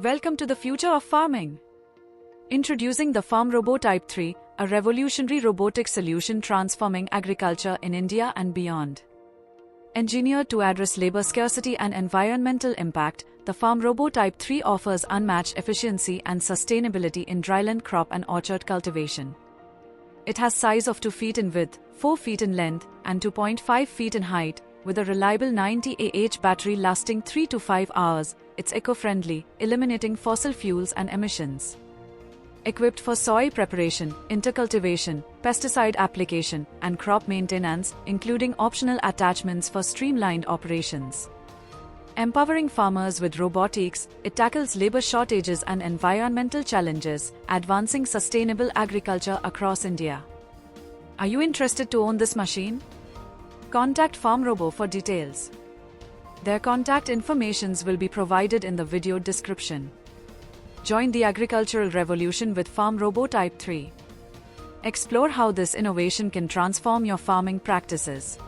Welcome to the future of farming. Introducing the FarmRobo Type 3, a revolutionary robotic solution transforming agriculture in India and beyond. Engineered to address labor scarcity and environmental impact, the FarmRobo Type 3 offers unmatched efficiency and sustainability in dryland crop and orchard cultivation. It has size of 2 feet in width, 4 feet in length, and 2.5 feet in height, with a reliable 90 Ah battery lasting 3 to 5 hours. It's eco-friendly, eliminating fossil fuels and emissions. Equipped for soil preparation, intercultivation, pesticide application, and crop maintenance, including optional attachments for streamlined operations. Empowering farmers with robotics, it tackles labor shortages and environmental challenges, advancing sustainable agriculture across India. Are you interested to own this machine? Contact FarmRobo for details. Their contact informations will be provided in the video description. Join the agricultural revolution with FarmRobo Type 3. Explore how this innovation can transform your farming practices.